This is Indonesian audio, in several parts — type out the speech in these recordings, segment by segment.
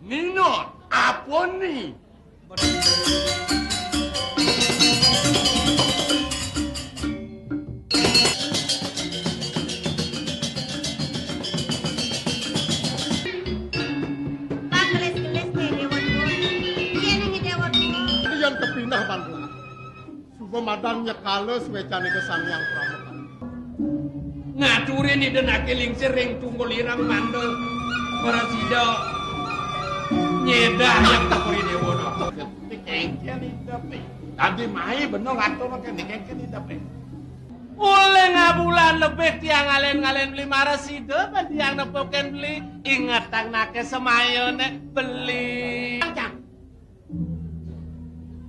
Minot, apa nih? Yang kepindah Bandung. Subomadan nyekale swecane ke Sangyang Pramuka. Ngaturin ide nakeling sering tunggul irang mandel. Parasida nyedah yang takuri dewono. Dikengkel idape. Tadi mai bener ngatur makan dikengkel idape. Oleh ngabulan lebih tiang ngalen-ngalen beli marasida kan tiang nepoken beli ingat tang nake semayone beli.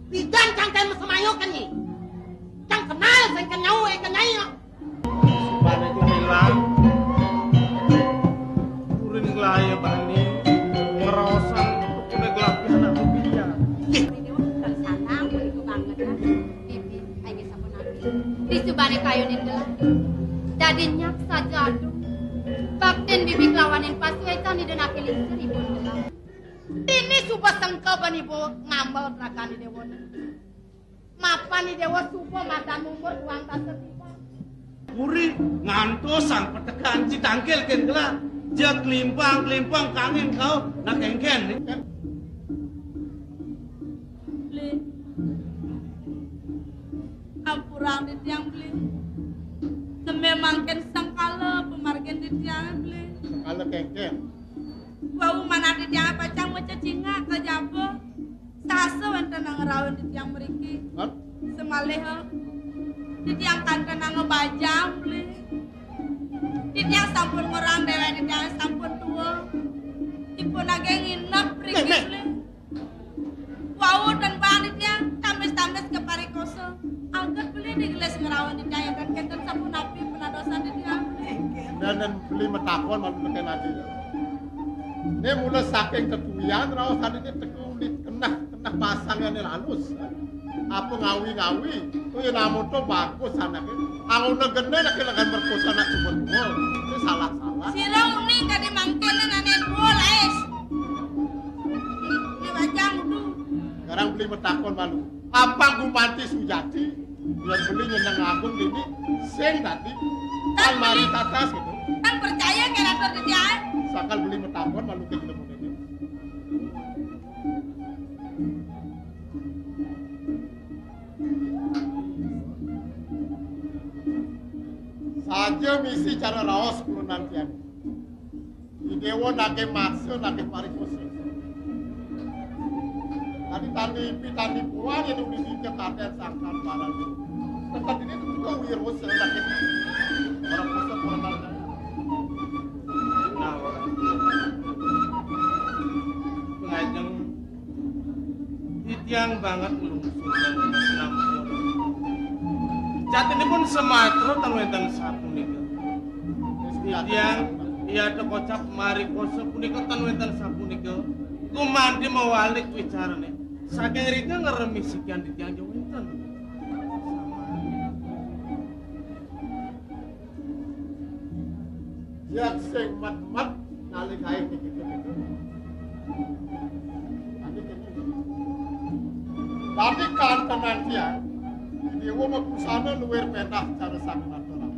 Bidan cang kan semayo kan ni. Cang kenal saya kenyau kenyayo. Bane itu bilang turun gelaya bani ngerosan udah gelap anak rupiah. Di subane kayunin gelah. Dadinya saja aduh. Bakten bibi kelawanin pasuetan di denake lingsir ibu gelah. Ini suba sengka bani bo ngambal belakang di dewa. Mapan di dewa suba mata umur uang tak setiba. Puri ngantosan petekan citangkel ken gelah. Jak kelimpang kangen kau nak kengken nih. Beli. Ampurang di tiang beli. Sememangken sangkala pemargen di tiang beli. Sangkala kengken. Bau mana di tiang pacang mau cacinga ke jabo. Sasa wenten ngerawan di tiang meriki. Semaleho. Di tiang kanten ngebajam beli. Di tiang sampun ngorang dewe di tiang sampun tua. Ibu nage nginep meriki beli. Wau dan bang di tiang tamis-tamis ke parikoso. Angkat beli di gelas ngerawan di tiang dan kenten sampun api penadosan di tiang beli. Dan beli metakon malu neken aja. Ini mulai saking ketuyan, rawas tadi ini tekulit kena pasang yang halus. Apa ngawi-ngawi, itu yang namun tuh bagus anaknya. Aku negene nak kelakan berkosa nak cuma dua, itu salah-salah. Sirong nih gak dimangkinin aneh dua les. Ini wajang tuh. Sekarang beli metakon malu. Apa gumanti sujati, biar beli nyenang agung ini, sing tadi, kan mari tatas gitu. Kan percaya kena terjadi. Sakal beli metakon malu ke gila ini. Saja misi cara raos nantian. Di dewa nake maksud nake parikoso. Tadi puang yang udah diketahui sangkan barang. Tempat ini tuh juga wiro selagi orang kosa orang Pengajeng titiang banget melungsuh dan menampur. Jat ini pun sematro tanwetan satu nika. Titiang iya tekocap mari koso punika tanwetan satu nika. Kumandi mawalik wicara nih. Saking rika ngeremisikan titiang jawinten. yang sing mat nalik ae gitu. Tapi kan tenan dia, dewa makusana luwer pedah cara sang natural.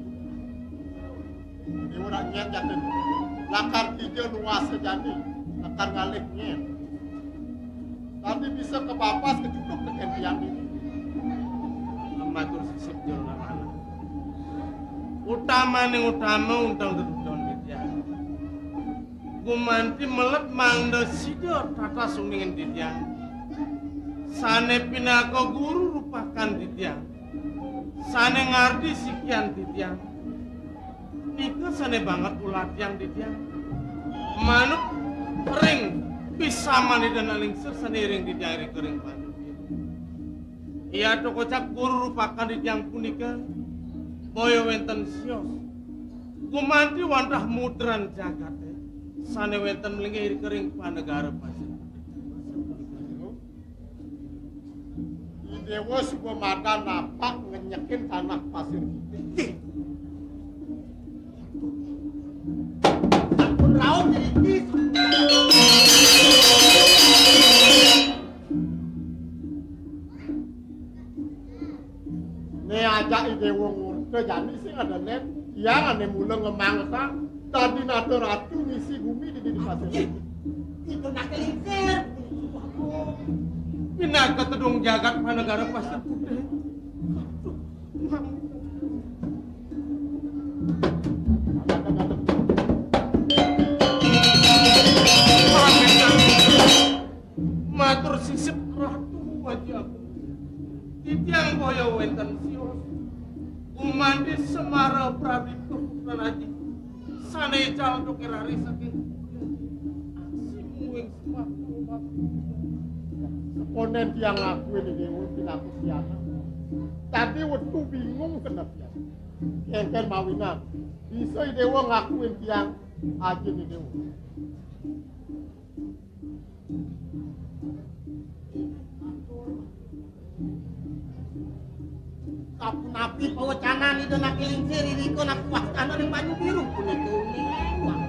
Dewa nak nyet jatin, lakar tiga nuas sejati, lakar ngalih nyet. Tapi bisa kepapas kecuduk dengan tiang ini. Matur sisip jolna mana. Utama undang dedon ditya. Gumanti melet mangda sido tata sumingin ditya. Sane pinako guru rupakan ditya. Sane ngardi sikian ditya. Ika sane banget ulat yang ditya. Manuk ring bisa mani dan alingsir sane ring ditya ring kering pandu. Iya to kocak guru rupakan ditya punika. Boyo wenten sios. Gumanti wandah mudran jagat. Sane wenten melingkir kering panegara pasir. Dewa sebuah mata napak ngenyekin tanah pasir putih. Ampun raung jadi udah jani sih ada net yang ane mulai ngemangsa tadi nado ratu ngisi bumi di pasir itu nak kelincir Pinaka tedung jagat panegara pasir putih. Matur sisip ratu wajahku. Titiang boyo wenten sios. Umandi semara pradipto putranaji. Sane cal dokirari saking. Simuing semaku. Konen tiang aku ini dewa pinaku siana. Tadi waktu bingung kenapa. Kengken mawinan. Bisa dewa ngakuin tiang aja nih dewa. Kapu napi pawacanan itu nak kelincir ini ko nak puas tanah di banyu biru pun itu lewat.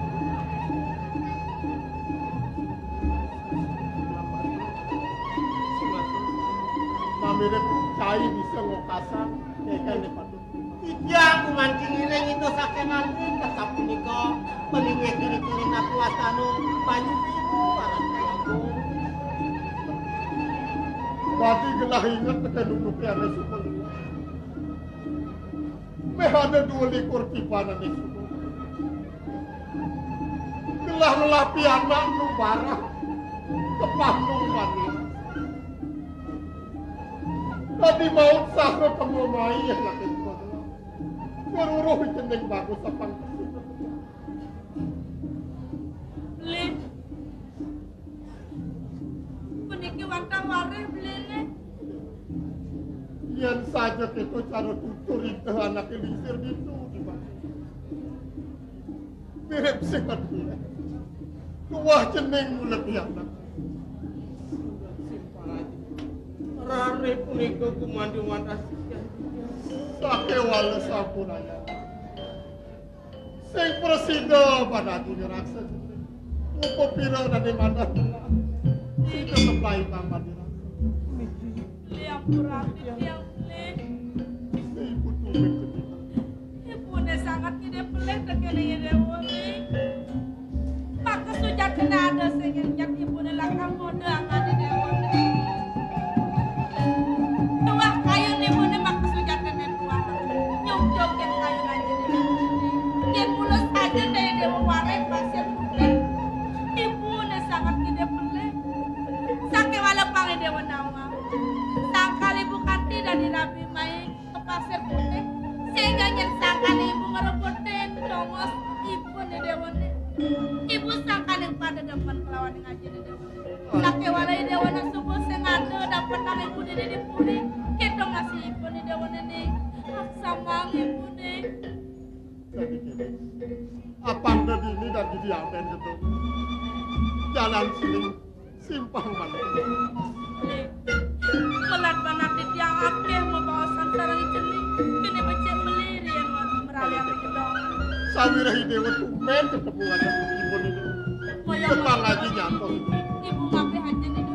Mamire cai bisa ngokasa kengken di padu. Iya, aku mancing ireng itu sakit nanti tetap niko meliwe kiri nak puas tanah banyu biru anak aku. Tadi gelah ingat tekan duduk ya resiko. Ada 2 likur tipanan itu. Gelah melapi anak nu barah kepandung panik. Tadi mau sah ketemu mai ya laki itu. Beruruh ceneng bagus sapang. Beli. Puniki wantang wareh beli. Yang saja itu cara tutur itu anak kelisir itu mirip sekat dia. Tuah ceneng mulut anak. Rare punika kumandi wantasian. Sake wala sampuraya. Sing presida pada dunia raksa. Upo pira dari mana? Sida seplai tambah dira. Beli ampurati yang beli. Ibu tuwek kedua. Ibu ne sangat tidak pelih tekene ide woni. Maka sujat kena ada sing njak ibu ne lakang mode angkat ide woni. Tuah kayu ne ibu ne maka sujat kena tuah. Nyok ken kayu aja ide woni. Yen mulus aja deh ide wari pasir putih. Ibu ne sangat tidak pelih. Sake wala pang ide wonawa. Sangkal ibu kanti dan dirabi mai ke pasir putih sehingga sangkal ibu ngerebutin dongos ibu nih dewane ibu sangkal yang pada depan kelawan yang aja nih dewane sake walai dewane subuh sengado dapat nang ibu di puri kita ngasih ibu nih dewane nih samang ibu nih Jadi gini, apang ini dan didiamen gitu. Jalan siling simpang mana. melat banget di tiang akeh mau bawa sarang celing kene becek meliri yang merali yang gedong Sawirah dewa tumen ketemu aja ibu ini. Kepang lagi nyantol. ibu ngapain aja nih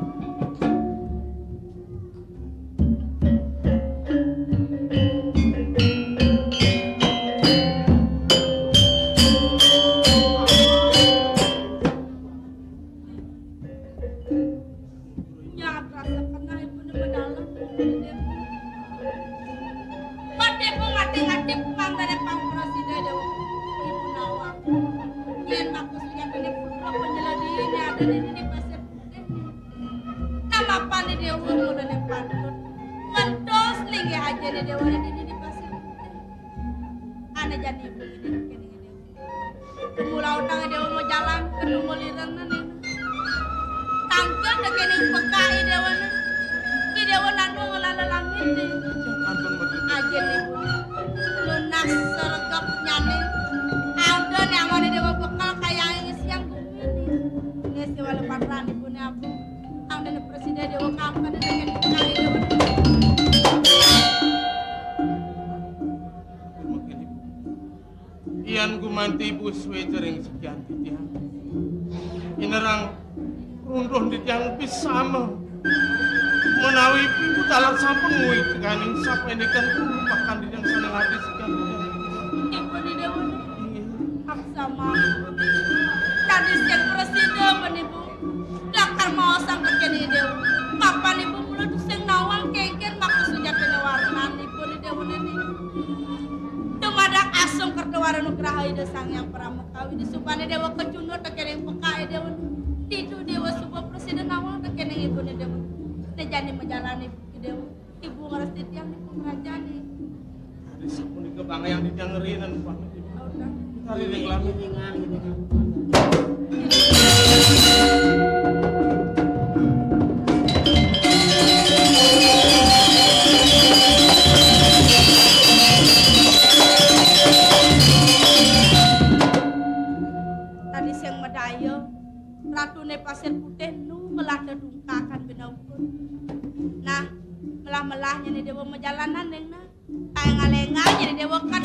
Ian gumanti ibu suwe jering sekian titiang. Inerang runduh titiang pisama. Menawi ibu talar sampun nguwi tekaning sapa indikan lupakan di yang sana ngardi sikian titiang. Ibu di dewa ak sama tadi siang presiden penipu lakar mau sang kekini dewa kapan ibu mulai tuh sing nawang kengken maku sejak kena warnan ibu di dewa ini tumadak asung kertawara nugraha ide sang yang pramukawi disupane dewa kecundur tekene pekai dewa tidu dewa sebuah presiden nawang tekene ibu di dewa nejani menjalani dewa ibu ngaras titiang di kerajaan nih Di sapunika bangga yang titiang ngerinan banget. Kita riring lami. Tadi siang medayo ratune pasir putih nu melah dedungkakan benaupun nah melah-melahnya nih dewa majalanan neng nah kayak ngalengah jadi dewa kan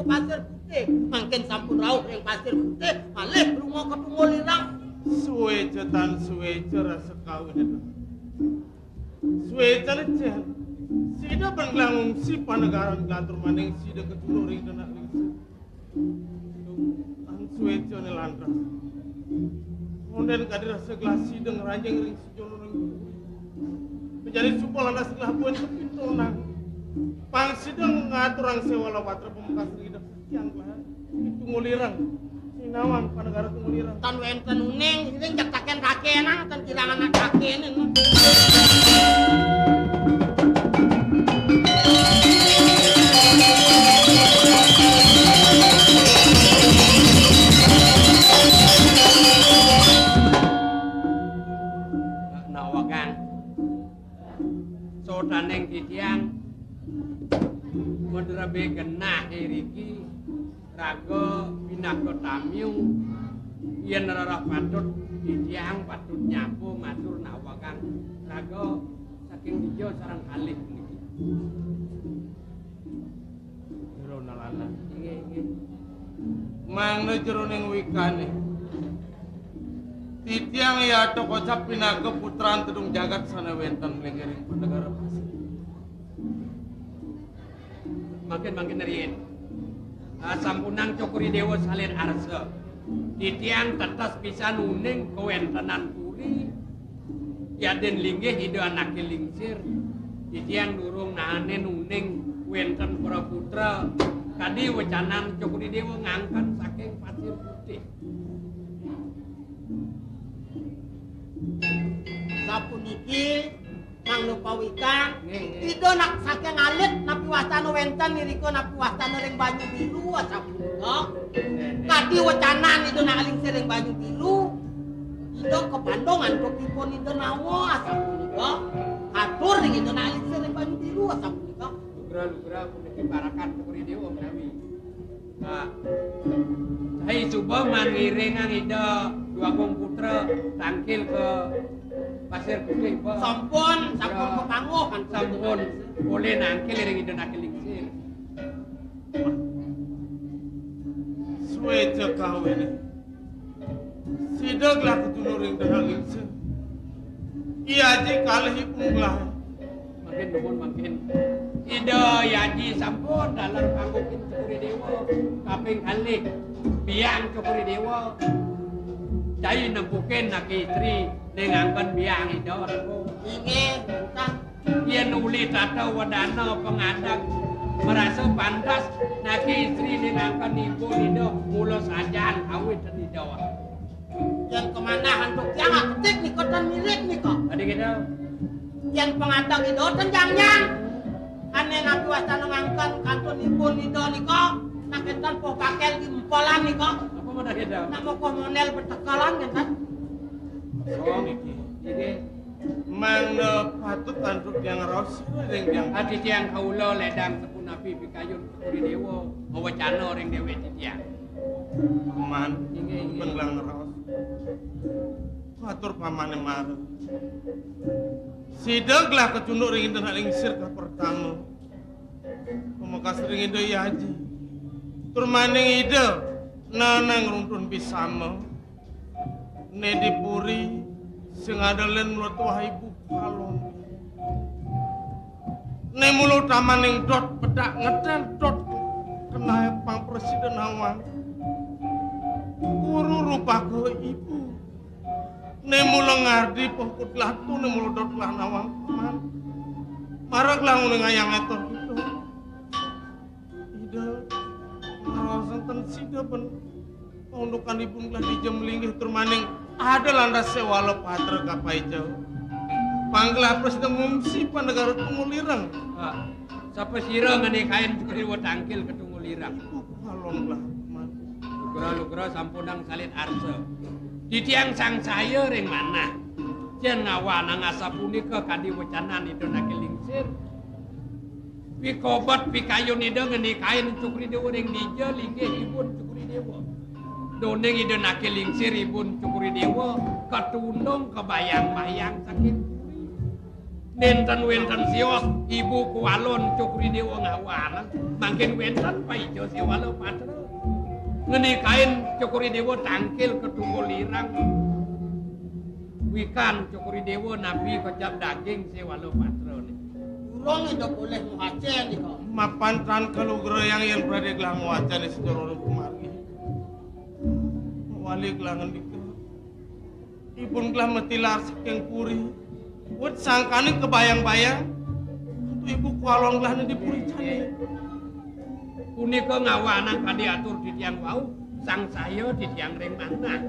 pasir putih, makin sampun rauh yang pasir putih, malih lunga ketemu lirang. Suwe rasa kawin itu. Suwe jen. Sida banglang si panagaran gatur maning sida ketulu ring denak ring. An suwe ne landras. Monden kadir segelas sida ngeranjing ring sejono ring. Menjadi supol anda setelah buan kepintonan. Pang sidang ngaturang sewala watra pemekas lidah sekian lah itu ngulirang sinawang panegara itu ngulirang Tan wenten uning ini jataken kakena tan kilangan anak kakene nawakan sodaneng titiang Medrabe genah iriki raga pinako tamiu yen rarah patut titiang patut nyapu matur nawakan raga saking dijo sareng kalih niki jero nalana nggih mangna jero ning wikane titiang ya toko cap pinako putraan tedung jagat sana wenten lengering panegara pasir makin riin sampunang cokuri dewa salin arsa titiang tetes pisan uning kewentenan puri yaden linggih ide anake lingsir titiang durung nahanen uning wenten para putra kadi wecanan cokuri dewa ngangkat saking pasir putih sapuniki Nang lupa wika, itu nak saking alit napi wastana wenten niriko napi wastana ring banyu biru asapunika. Kadi wacanan itu nak aling sering banyu biru. Itu kepandongan kopipun itu nawa asapunika. Atur ring itu nak aling sering banyu biru asapunika. Lugra puniki barakan kepuri dewa menawi. Hai suba mangiringang ida dua kong putra tangkil ke pasir putih po. Sampun kepanguhan sampun boleh nangkil ring ida nakil lingsir. Suwe kawin sidag lah ketulur ring denak lingsir. Iya ji kalih punglah. Makin ida yaji sampun dalam panggukin cukuri dewa kaping kalih biang cukuri dewa jai nempukin nak istri nengangkan biang ida inge entah yen uli tata wadana pengadang merasa pantas nak istri nengangkan ibu ida mula sajan awit dan ida yang kemana hantuk yang ketik nih kotan milik nih kok adik kita yang pengadang itu tenjangnya aneh nabi wastana ngangkan kantun ibu nido niko naketan po pakel di empolan niko apa mana kita nak mau komunel bertekalan kan Oh niki mana patut anduk yang ros ring yang hati tiang kaulo ledang sepun api pikayun sepuri dewa mawacana ring dewe titiang Paman, Inggih. Penglang raos. Atur pamane mareh. Sideglah kecunduk ring dan lingsir ka pertama. Pemakas ring ide yaji. Tur maning ide nanang runtun bisama. Ne dipuri sing adalen mulut ibu kalon. Ne mulut tamaning dot pedak ngedel dot kena pang presiden awang. Guru rupa ke ibu. Ne mulo ngardi pokut latu ne mulo dot lah nawang paman. Marak lah nguleng ayang etor itu. Ida ngarawasan ten sida pen paundukan ibu nglah di jemlinggih turmaning ada landas sewalo patra kapai jauh. Pangglah presiden ngungsi pa negara Tungulirang. Sapa sira ngene kain cukri wa tangkil ke Tungulirang. Ibu kalon lah paman. Lugra-lugra sampunang salit arsa. Di tiang sang saya ring mana? Jen ngawana ngasa punika kadi wacanan itu nakilingsir. Pi kobat pi kayu nida ngeni kain cukri dewa ring dija linggih ibun cukri dewa. Doneng ide nakilingsir ibun cukri dewa katundong kebayang-bayang sakit. Nenten wenten sios ibu kualon cukri dewa ngawana. Makin wenten pa ijo siwalo patra. Ngeni kain cukuri dewa tangkil ke Tungulirang. Wikan cukuri dewa nabi kecap daging sewalo patra ni. Urong itu boleh muhacen nih kok. Mapan tan kalugra yang berada gelang wacan di sedorong kemari. Wali gelangan dika. Ibun gelang metilar saking puri. Wut sangkani kebayang-bayang. Untuk ibu kualong gelang di puri cani. Punika ngawanang kadi atur di tiang wau, sang saya di tiang ring mana.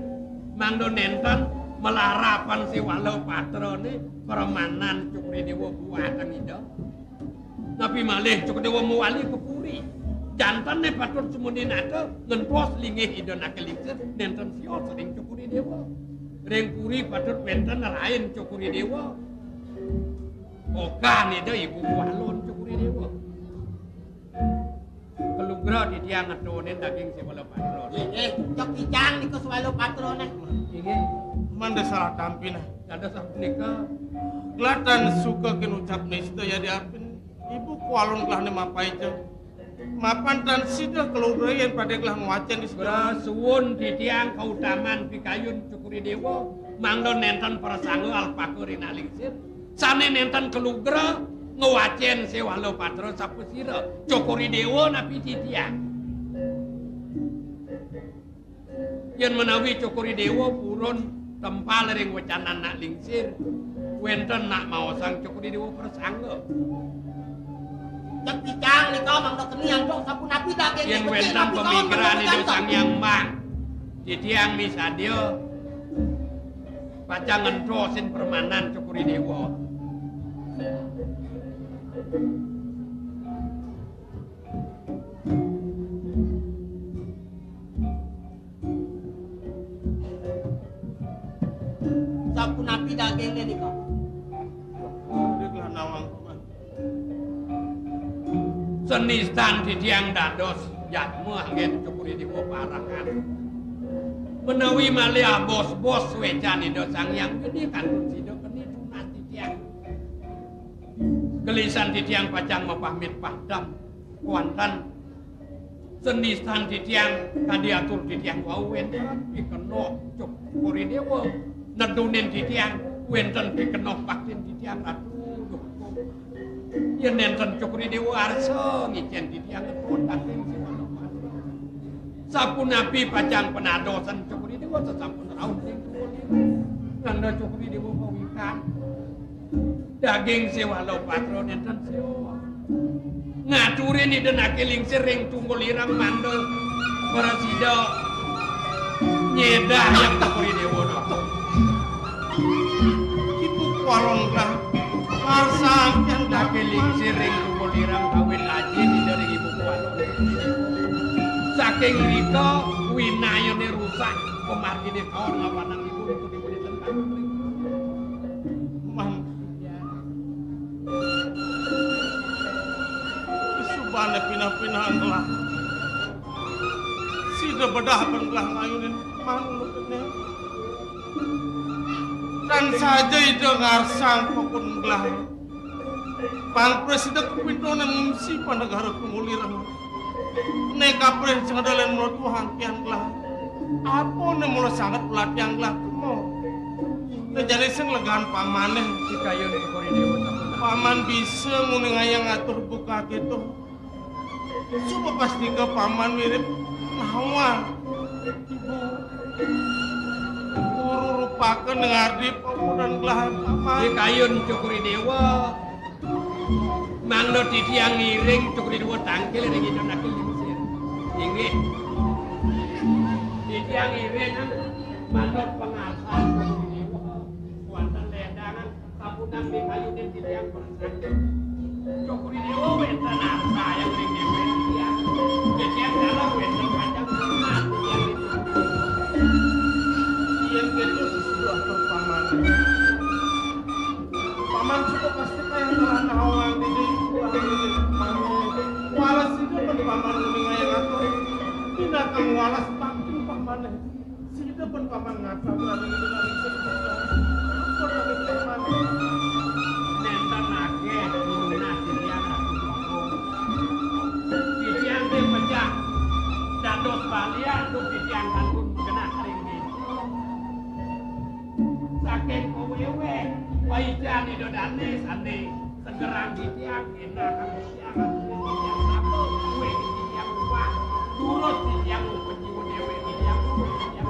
Mangdo nenten melarapan si walau patrone permanan cukri dewa buatan ida. Tapi malih cukri dewa muwali kepuri. Jantan ne patut semudin ada ngenpos linggih ida nakelingsir nenten sio sering cukri dewa. Ring puri patut wenten lain cukri dewa. Okan ida ibu walon cukri dewa. Kelugra di tiang ngedonin daging si wala patron. Cok ijang nih ke swalo patron nih. Inggih, Manda salah tampina. ada sabnika. Gelatan suka kenucap nista ya diapin. Ibu kualon gelah ne mapai jauh. Mapan tan sida kelugra yang pada gelah wacan di sebelah. Berasuun di tiang kautaman pikayun cukuri dewa. Mangdo nenten persangga alpakurin alingsir. Sane nenten kelugra. Ngewacen sewalo patro sapu sira cokori dewa napi titiang yen menawi cokori dewa purun tempal ring wacanan nak lingsir wenten nak mau sang cokori dewa persangga Cek ijang nih kau mangdo keniang cok sapu napi daging. yen wenten pemikiran itu sang yang mang titiang misadio pacang ngentrosin permanan cokori dewa. Sapu napi dagingnya nih kok. Dia gelah nawang paman. Senistan di tiang dados jatmu angin cukuri di parakan. Menawi malia bos-bos wecan itu sang yang gede kandung sido keni tunat di tiang. Gelisan di tiang pacang mapamit padam kuantan. Senistan di tiang kadiatur di tiang wau wenten pikeno cukuri dewa. Nedunin di tiang wenten pikeno paktin di tiang ratu. Yen nenten cukuri dewa arsa ngicen di tiang ngepun taklim si wanoman. Sapu nabi pacang penadosan cukuri dewa sesampun raun ring cukuri. Nganda cukuri dewa pawikan. Daging si walau patro nenten sewa. Ngaturin ide nakilingsir ring Tungulirang mandel. Parasida nyedah yang cukuri dewa nopo. Ibu kualon gelah. Marsang yang Nakilingsir ring Tungulirang kawin aji di dari ibu kuano. Saking rika winayone rusak pemargine kaon ngawanang ibu ibu di tentang. man. Subhana pinah-pinah gelah. Si sudah bedah pengelah ngayunin manulu kene. Dan saja ide ngarsang pokon belah. Bang Presiden kepintonan mengisi pada negara kemuliran. Neka Presiden ngadalan mulut Tuhan kian belah. Apa ne mulut sangat pelatihan belah kemo. Jadi sing legaan pamaneh Dikayon Cokori Dewa paman bisa nguningayang ngatur buka gitu. Coba pasti ke paman mirip nawan. Guru rupakan dengar di pemudan belahan paman. Dikayon Cokori Dewa Mangno titiang ngiring Cokori Dewa tangkil ring idon akil diusir. Inggih. Titiang ngiring Mangno pengasal Cokori Dewa wonten lendangan sapunan dikayunin titiang persak. Cokori Dewa wenten asa yang ring dewe titiang. Titiang dalam wenten panjang sunat titiang itu. Yang gitu sesudah paman. Paman sudah pasti kayak telah nawan di walas itu pun paman nguningayang ngatur. Tidak akan walas bakti paman. Sida pun paman ngatur lagi itu lagi sedih. Apa lagi paman? Nenten akeh minuna titiang ratu Boko. Titiang teh pecah. Dados balia untuk titiang kangkun kena ringgi. Saking kowewe, waijan idodane sane segerang titiang enak kanggo siangan titiang apa kue titiang lupa. Turut titiang penjiwa dewe titiang titiang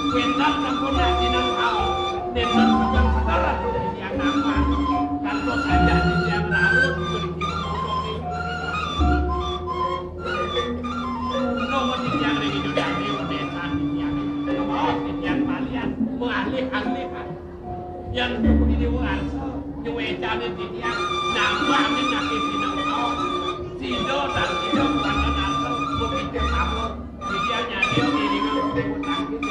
Wendang sempurna dinang kau. Nenten pegang segera tuh titiang nama. Kanto saja titiang larut beri kimodori. Nomor titiang ringi dudane desa titiang. Nomor titiang malian mengalih-alihkan. Yang Cokori Dewa arsa nyuwecane titiang nambah minake dinang kau. Sido dan sido kuangan arsa bukit temamur. Titiang nyadio diringan Dewa tangkit.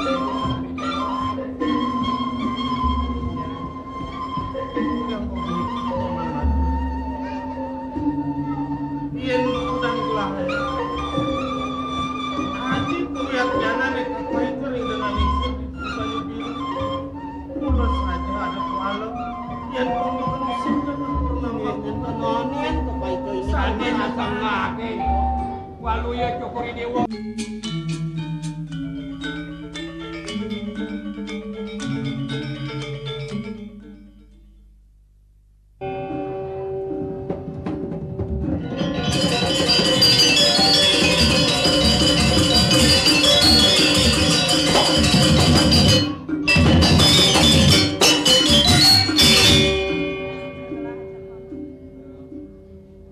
Ien udang gelah. Aji kulihat jana nek apa itu ring dengan isu di banyu biru. Mulus saja ada walau yen kondisi pernah melakukan Nonien kebaiko ini Sane nasangake. Waluya Cokori Dewa.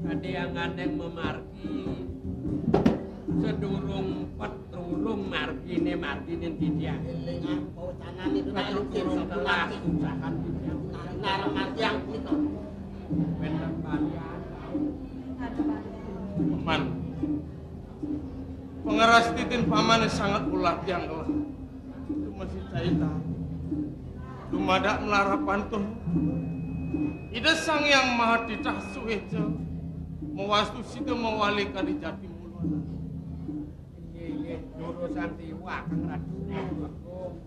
Ada yang ngandeng memargi sedurung petrulung margine marginin titiang. Elingan pawacanan itu nak lukir Turung telah sebulati. usahan titiang. Narang martiang itu. Wenten balian. paman. Pengeras titin paman sangat ulat yang gelah. Itu masih caita. Dumada melara pantun. Ida sang yang maha titah suheja. Mewastu sida mewali kadi jati mulu. Iya, jurusan tiwa kang radu aku.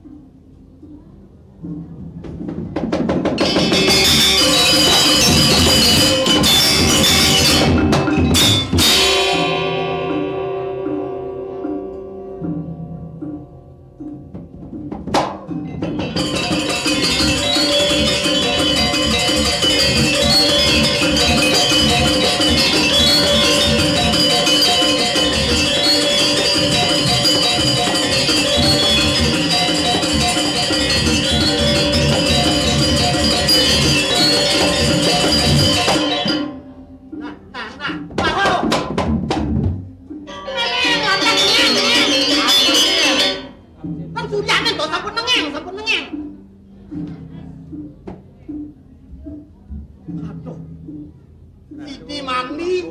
Siti Mani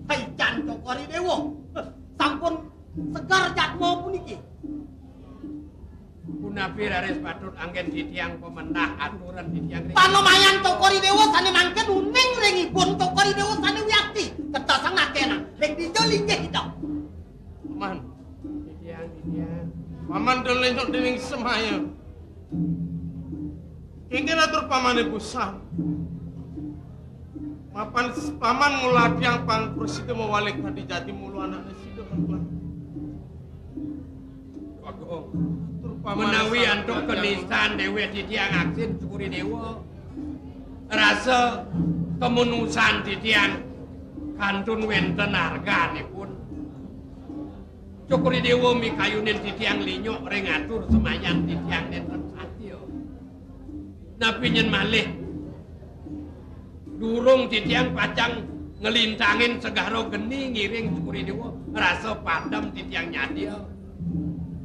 Haijan Cokori Dewa sampun segar jatmo puniki. Punapi raris patut anggen titiang pemenah aturan titiang ring. Panomayan Cokori Dewa sane mangken uning ringipun Cokori Dewa sane wiyakti. Kedasan akena ring dijo linggih kita. Paman, Didiang. Paman delenyok dening semaya. Kengken atur paman ibu san. Mapan paman muladiang pang presiden mewalik hadi jati mulu anaknya sido menglah. Bagong. Menawi antuk kenisan dewe didiang aksin syukuri dewa. Rasa kemenusan didiang kantun wenten harganipun. Syukuri dewa mikayunin didiang linyok ring atur semayan didiang nenten satya. Napi nyen malih durung didiang pacang ngelintangin segaro geni ngiring syukuri dewa rasa padam didiang nyadil.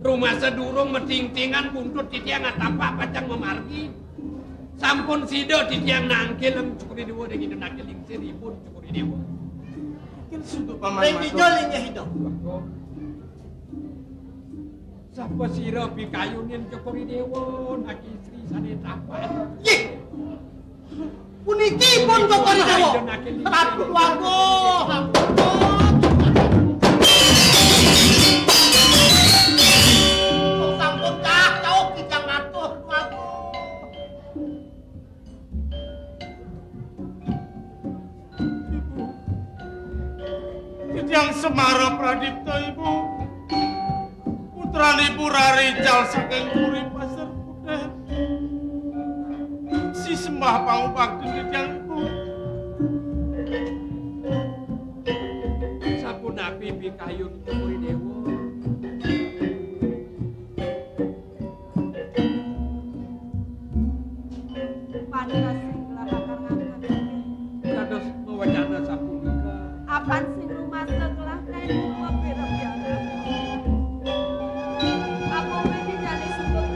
Rumah sedurung meding-tingan buntut didiang atapak pacang memargi. Sampun sido didiang nangkil syukuri dewa dengan nangkil lingsiripun syukuri dewa. Mungkin sudut paman Ring hijau linya hijau. Sapa sira pikayunin syukuri dewa nak istri sane tapan. Yih. Puniki pun syukuri dewa. Tapi waduh. Sampun kacau kita ngatur. Didiang Semara Pradipta ibu. Putrane ibu Rarijal saking Puri Pasar Putih. Si sembah pangubakti didiang ibu. Sapunapi pikayun syukuri dewa. Pandas lah kakang ngangkat. Kados mewacana sapunika. Apan sing rumasa kelah kae rumah pira-pira. Aku wedi jane sebut.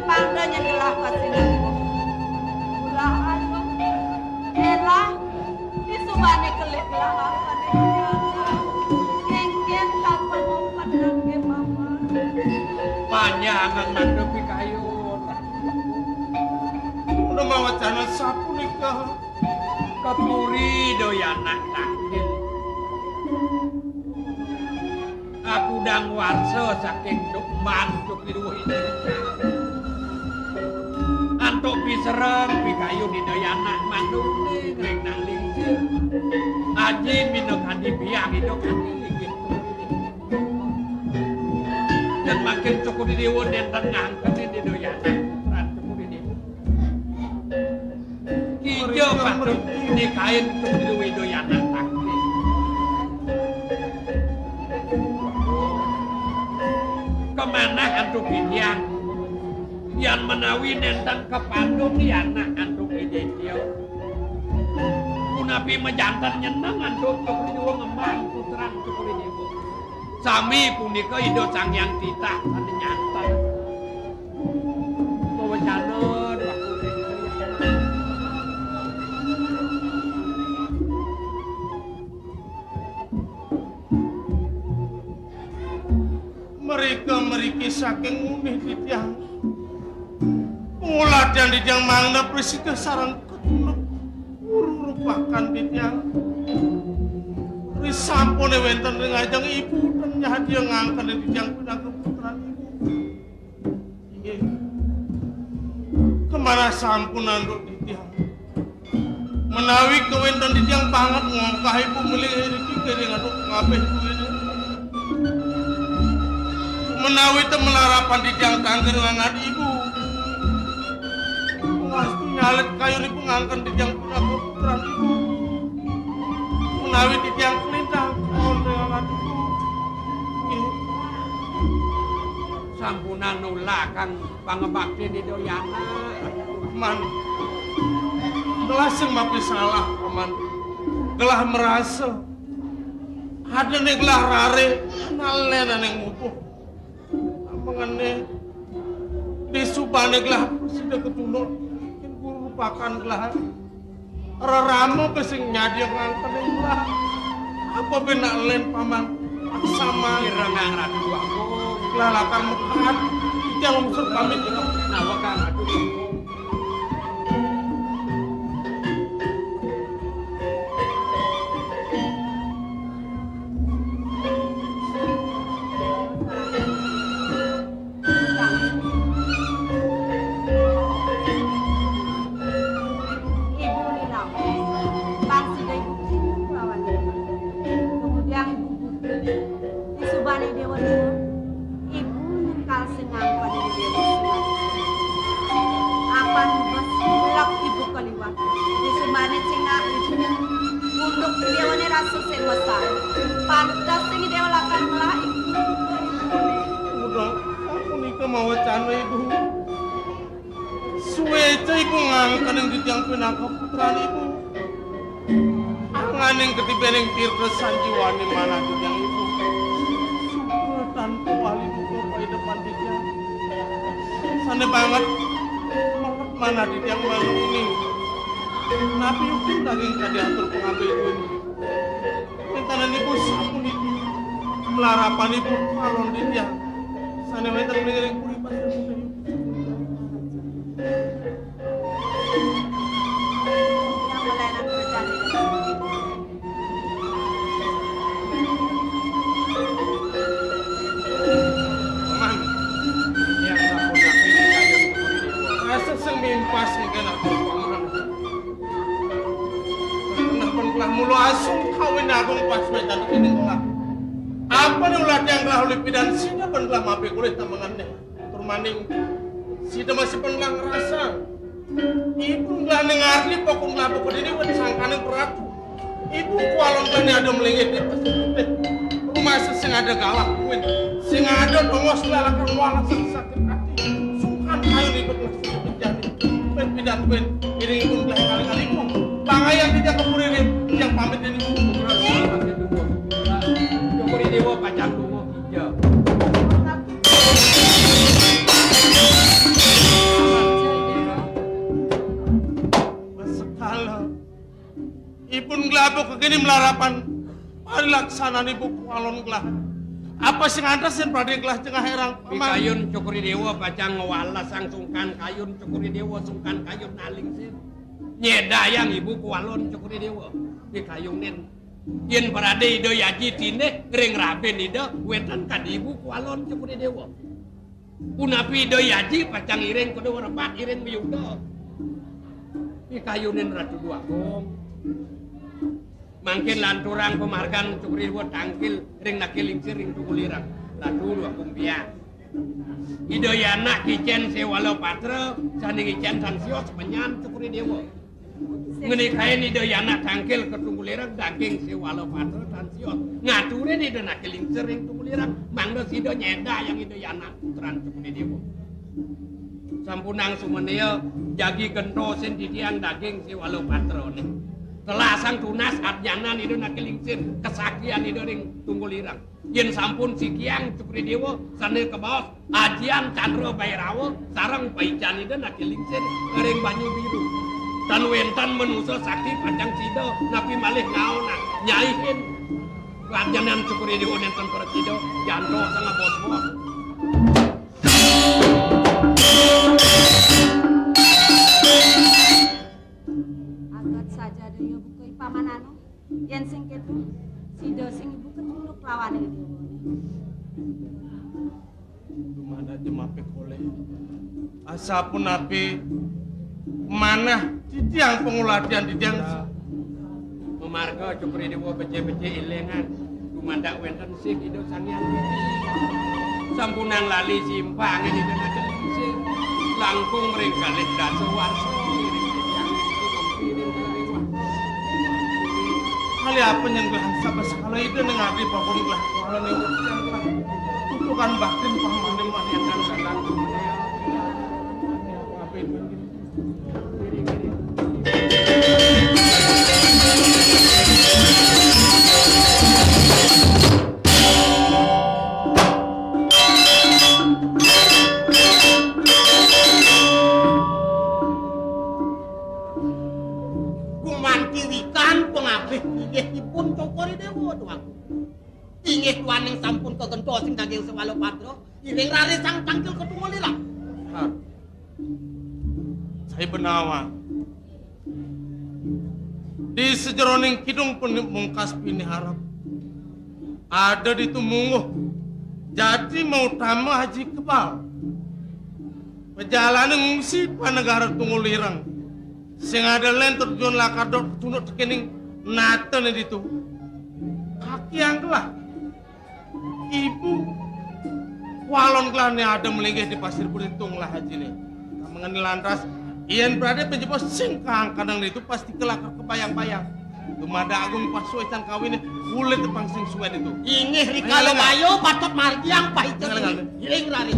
Pandanya kelah pasinanku. Ulah anu. Elah disubane kelih kelah apane nyata. Kengken tanpa ngumpat nangge mama. Panjangan mandhe pikayun. Udah mawacana sapu nikah. Kepuri doyanak takdir. Aku dang warsa saking dukman syukri dewa ini. Antuk pisereng pikayun di doyanak mandune ring nang lingsir. Aji minuk hadi biang hidup hadi ligit. Dan makin syukuri dewa nenten ngangketin di doyanak putra syukuri dewa. Kijo patut nikahin syukuri dewa doyanak takdir. Kemana antuk bidiang? Yang menawi nenten kepandung di anak antuk idetio. Kunapi mejantan nyeneng antuk syukuri dewa ngembang putrang syukuri dewa. Sami punika ido sang yang titah ane nyantan. Kewacana waktu Mereka meriki saking unih didiang. Penguladian didiang mangna presiden sarang ketunuk. Uru rupakan didiang. Risampune wenten ring ajeng ibu dan nyahdia ngangkan didiang pindah keputeran ibu. Inggih. Kemana sampun anduk didiang. Menawi kewenten didiang banget ngongkah ibu milih riki kering aduk ngabeh ibu ini. Menawi temelarapan didiang kangen ngangat ibu. Wastu nyalet kayu ibu ngangkan didiang pindah keputeran ibu. Menawi didiang kelintang kawan dengan ibu. sampunan nulak kang pangebakti di doyana. Man, gelah sing mapi salah, Paman. Gelah merasa. Ada nih gelah rare, nalen yang mupuh. Mengene di subane gelah sudah ketunuk. Mungkin guru lupakan gelah. Raramo pesing nyadi ngangkat gelah. Apa benak len Paman? Sama Irengang ratu aku. lalakan mekahan. Jangan unsur pamit itu. Nawa kang ratu aku. sing mesan. Pantas sing dewa lakan melayu. Udah, aku nikah mau wacana ibu. Suweca ibu ngangkat yang ditiang pinaka putraan ibu. Angan yang ketibeneng tirta sanjiwani mana ditiang ibu. Syukur tanpa wali buku pai depan ditiang. Sana banget, malah mana ditiang malu ini. Nabi yukin daging diatur pengambil ibu ini. Pentanan ibu sapun itu. Melarapan ibu kalon ditiang. Sana weter mengiring kuri pasir muda ibu. Yang melenak terjadi. Paman, Yang sapun laki di kayu cukuri dewa. rasa semimpas nih kan aku paman. Kenapa kelah mulu asung kawin agung pas wetan ini kelah. Apa nih ulat yang kelah lipidan sini pun kelah mape kulit tamangannya. Turmaning sida masih penlang rasa. Ibu kelah nengarli pokok kelah pokok ini wan sangkanin peratu. Ibu kualon kan ada melengit di pasti putih. Rumah sesing ada galak kuin. Sing ada dongos lalakan walak sakit hati. Sungkan kayu nih kelah sudah menjadi. Ben pidan ben iring pun kelah kali-kali ibu. Bangayang tidak kepuririn yang pamit ini ibu. Masih tunggu. Cukuri dewa pacang tunggu hijau. Sekala ibu ngelabo kegini melarapan parilaksana ibu kualon gelah. Apa sing ada sen pada gelah tengah herang Di paman. kayun cukuri dewa pacang ngewalas sang sungkan kayun cukuri dewa sungkan kayun naling sir. Nyedayang ibu kualon cukuri dewa. Di kayung nen. Yen parade ido yaji tine ring raben ido wetan kad ibu kualon cukuri dewa. Punapi ido yaji pacang iring kudu repat iring miyudo. Di kayunin ratu dua gong. Mangkin lanturang pemargan cukuri dewa tangkil ring nakilingsir ring tukulirang. Latu dua kumpia. Ido yana kicen sewalo patra sanding kicen tansios penyan cukuri dewa. Ngenikain ido yana tangkil ke tukulirang daging sewalo patra tansios. Ngaturin ido nakilingsir ring tukulirang. Mangdo sido nyeda yang ido yana putran cukuri dewa. Sampunang sumeneo jagi gento sen ditiang daging sewalo patra nih. Telasang tunas adjanan ido nakilingsir kesakian ido ring tunggulirang. Yen sampun sikiang cukri dewa sanir ke bawah ajian candro bayrawo sarang paican ido nakilingsir ring banyu biru. Tan wentan menuso sakti pacang sido napi malih ngaona nyaihin. Adjanan cukri dewa nenten persido janto sangat bos-bos. Agat saja daya buku pamanano. Yen sing ketu sida sing ibu ketuluk lawane dewa. Dumada jemape kole. Asapun api mana ditiang penguladian ditiang. Memarga cukri dewa bece-bece ilengan. Dumandak wenten sing ido sangian bibi. Sampunang lali simpang ini ido nakilingsir. Langkung ring kalih daso warso iring ditiang itu kompirin kelewat. Kali apa yang gelah sabas kalau itu nengadi pokok gelah kuala nih yang gelah tutukan batin paham mana yang dan sadar. Apa itu? Pun cokori dewa tuang. Ingih tuan yang sampun kegento sing daging sewalo patro, iring rari sang tangkil ketungulirang. Saya benawa. Di sejeroning kidung pun mungkas pini harap. Ada di Tumungguh. Jadi mau tamu haji kebal. Perjalanan ngungsi pa negara Tungulirang. Sing ada len terjun lakadot tunuk tekening naten itu. Kaki yang gelah. Ibu walon gelahnya ada melinggih di pasir beritung lah haji nih. Mengenai lantas, ian berada penjepos singkang kadang itu pasti kelakar kebayang-bayang. Tumada agung pasuecan kawin kulit tepang sing suwen itu. Ingih rikalo bayo patut margi yang pahit. Giling rari.